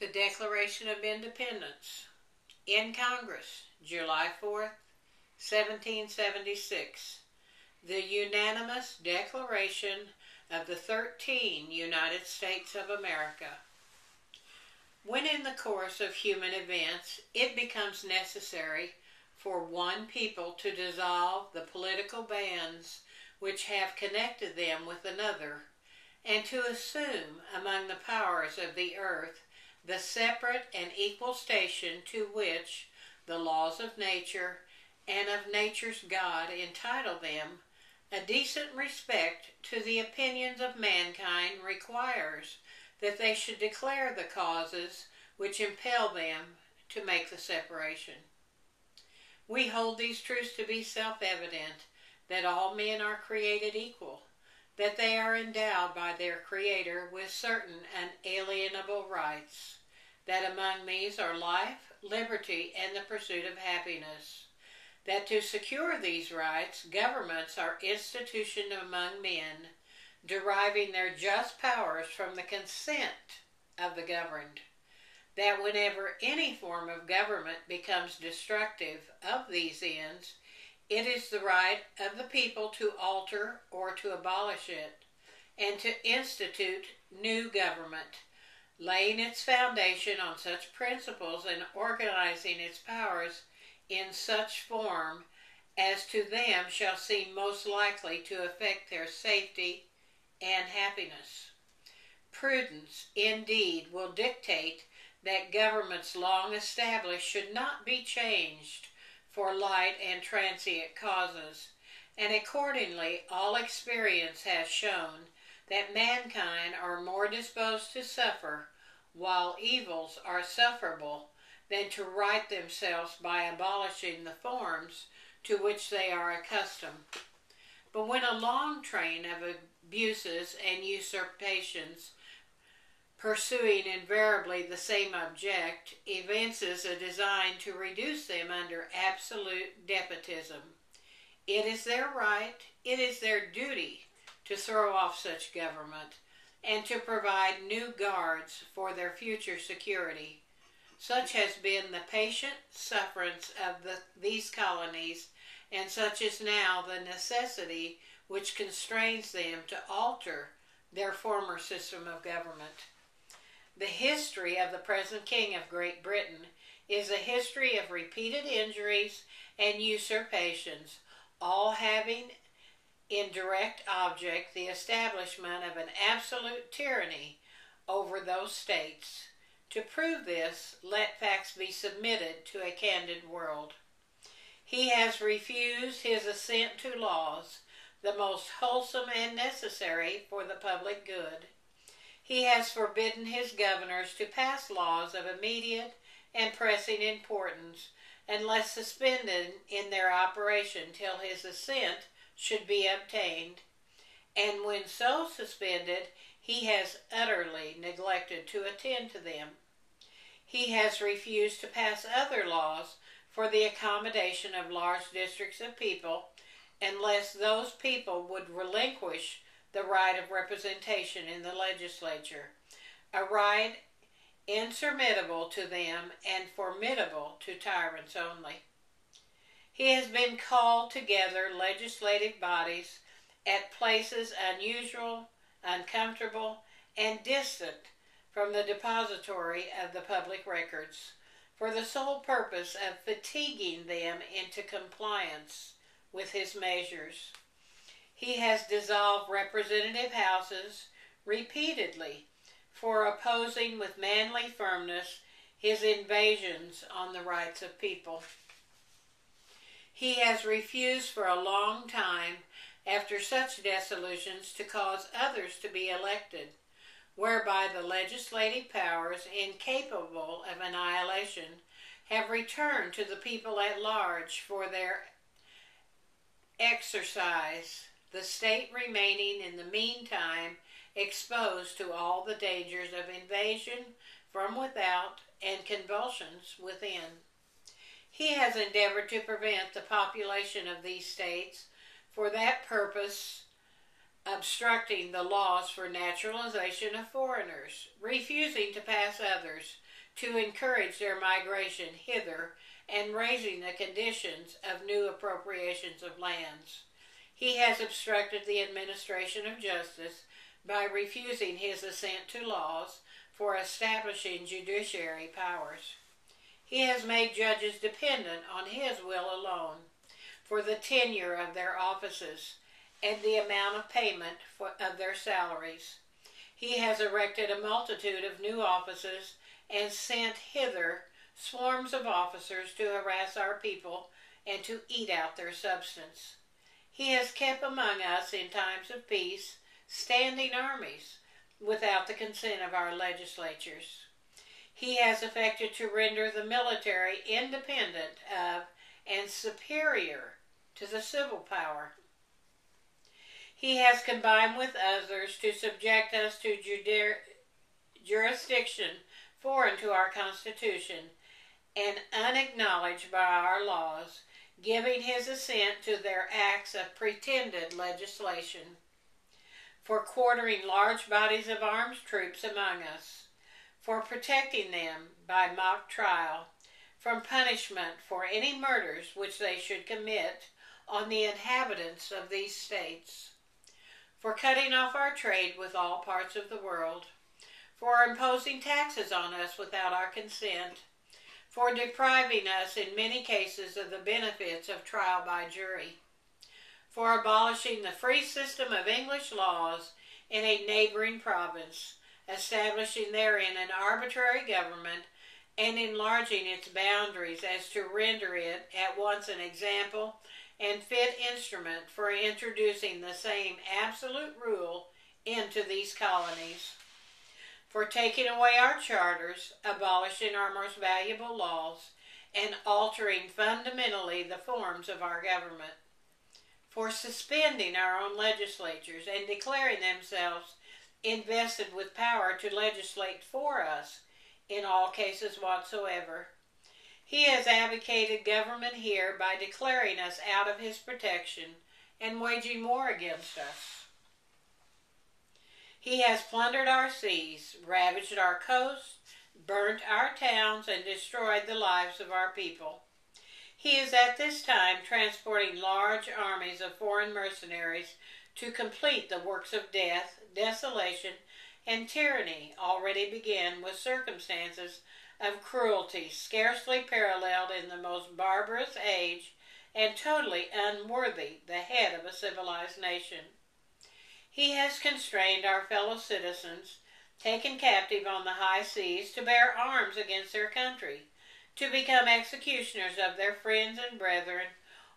the Declaration of Independence in Congress, July 4th, 1776, the unanimous Declaration of the 13 United States of America. When in the course of human events it becomes necessary for one people to dissolve the political bands which have connected them with another, and to assume among the powers of the earth the separate and equal station to which the laws of nature and of nature's God entitle them, a decent respect to the opinions of mankind requires that they should declare the causes which impel them to make the separation. We hold these truths to be self-evident, that all men are created equal, that they are endowed by their Creator with certain unalienable rights, that among these are life, liberty, and the pursuit of happiness, that to secure these rights, governments are instituted among men, deriving their just powers from the consent of the governed, that whenever any form of government becomes destructive of these ends, it is the right of the people to alter or to abolish it, and to institute new government, laying its foundation on such principles and organizing its powers in such form as to them shall seem most likely to affect their safety and happiness. Prudence, indeed, will dictate that governments long established should not be changed for light and transient causes, and accordingly all experience has shown that mankind are more disposed to suffer while evils are sufferable than to right themselves by abolishing the forms to which they are accustomed. But when a long train of abuses and usurpations, pursuing invariably the same object, evinces a design to reduce them under absolute despotism, it is their right, it is their duty to throw off such government and to provide new guards for their future security. Such has been the patient sufferance of these colonies, and such is now the necessity which constrains them to alter their former system of government. The history of the present King of Great Britain is a history of repeated injuries and usurpations, all having in direct object the establishment of an absolute tyranny over those states. To prove this, let facts be submitted to a candid world. He has refused his assent to laws, the most wholesome and necessary for the public good. He has forbidden his governors to pass laws of immediate and pressing importance, unless suspended in their operation till his assent should be obtained, and when so suspended, he has utterly neglected to attend to them. He has refused to pass other laws for the accommodation of large districts of people, unless those people would relinquish the right of representation in the legislature, a right insurmountable to them and formidable to tyrants only. He has been called together legislative bodies at places unusual, uncomfortable, and distant from the depository of the public records, for the sole purpose of fatiguing them into compliance with his measures. He has dissolved representative houses repeatedly for opposing with manly firmness his invasions on the rights of people. He has refused for a long time, after such dissolutions, to cause others to be elected, whereby the legislative powers, incapable of annihilation, have returned to the people at large for their exercise, the state remaining in the meantime exposed to all the dangers of invasion from without and convulsions within. He has endeavored to prevent the population of these states for that purpose, obstructing the laws for naturalization of foreigners, refusing to pass others to encourage their migration hither and raising the conditions of new appropriations of lands. He has obstructed the administration of justice by refusing his assent to laws for establishing judiciary powers. He has made judges dependent on his will alone for the tenure of their offices and the amount of payment of their salaries. He has erected a multitude of new offices and sent hither swarms of officers to harass our people and to eat out their substance. He has kept among us in times of peace standing armies without the consent of our legislatures. He has affected to render the military independent of and superior to the civil power. He has combined with others to subject us to jurisdiction foreign to our Constitution and unacknowledged by our laws, giving his assent to their acts of pretended legislation, for quartering large bodies of armed troops among us, for protecting them by mock trial from punishment for any murders which they should commit on the inhabitants of these states, for cutting off our trade with all parts of the world, for imposing taxes on us without our consent, for depriving us in many cases of the benefits of trial by jury, for abolishing the free system of English laws in a neighboring province, establishing therein an arbitrary government, and enlarging its boundaries as to render it at once an example and fit instrument for introducing the same absolute rule into these colonies, for taking away our charters, abolishing our most valuable laws, and altering fundamentally the forms of our government, for suspending our own legislatures and declaring themselves invested with power to legislate for us in all cases whatsoever. He has abdicated government here by declaring us out of his protection and waging war against us. He has plundered our seas, ravaged our coasts, burnt our towns, and destroyed the lives of our people. He is at this time transporting large armies of foreign mercenaries to complete the works of death, desolation, and tyranny already began with circumstances of cruelty scarcely paralleled in the most barbarous age and totally unworthy the head of a civilized nation. He has constrained our fellow citizens, taken captive on the high seas, to bear arms against their country, to become executioners of their friends and brethren,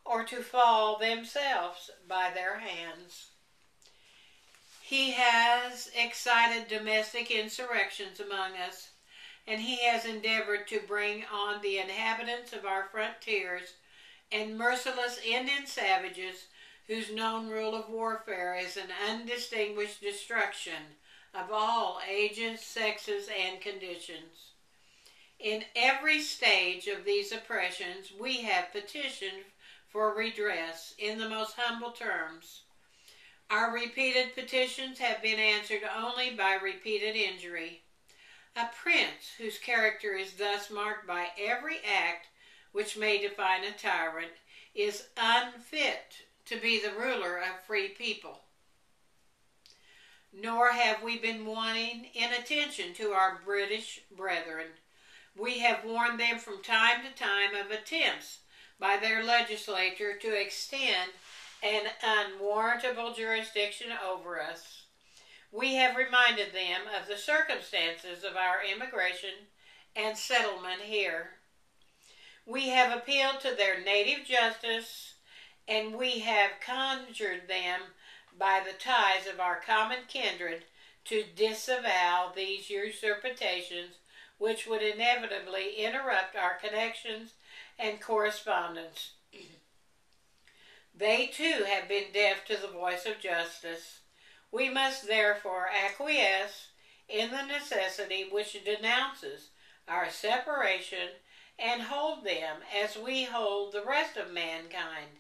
or to fall themselves by their hands. He has excited domestic insurrections among us, and he has endeavored to bring on the inhabitants of our frontiers and merciless Indian savages whose known rule of warfare is an undistinguished destruction of all ages, sexes, and conditions. In every stage of these oppressions, we have petitioned for redress in the most humble terms. Our repeated petitions have been answered only by repeated injury. A prince whose character is thus marked by every act which may define a tyrant is unfit to be the ruler of free people. Nor have we been wanting in attention to our British brethren. We have warned them from time to time of attempts by their legislature to extend an unwarrantable jurisdiction over us. We have reminded them of the circumstances of our immigration and settlement here. We have appealed to their native justice, and we have conjured them by the ties of our common kindred to disavow these usurpations which would inevitably interrupt our connections and correspondence. They too have been deaf to the voice of justice. We must therefore acquiesce in the necessity which denounces our separation and hold them as we hold the rest of mankind,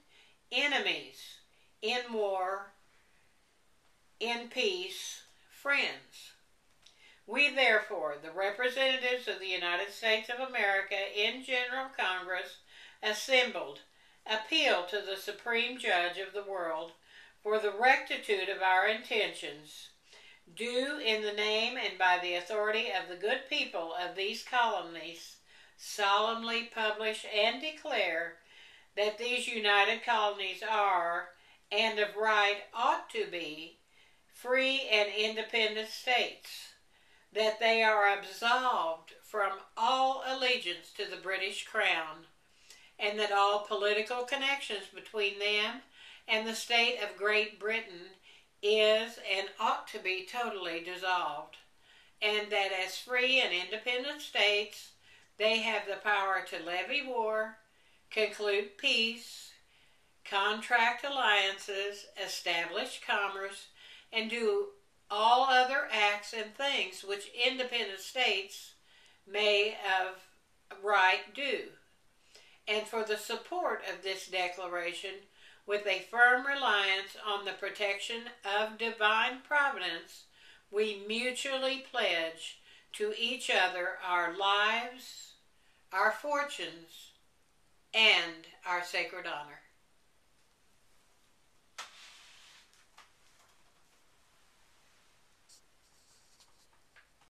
enemies, in war, in peace, friends. We therefore, the representatives of the United States of America in General Congress, assembled, appeal to the Supreme Judge of the world for the rectitude of our intentions, do in the name and by the authority of the good people of these colonies solemnly publish and declare that these united colonies are, and of right ought to be, free and independent states, that they are absolved from all allegiance to the British Crown, and that all political connections between them and the state of Great Britain is and ought to be totally dissolved, and that as free and independent states they have the power to levy war, conclude peace, contract alliances, establish commerce, and do all other acts and things which independent states may of right do. And for the support of this declaration, with a firm reliance on the protection of divine providence, we mutually pledge to each other our lives, our fortunes, and our sacred honor.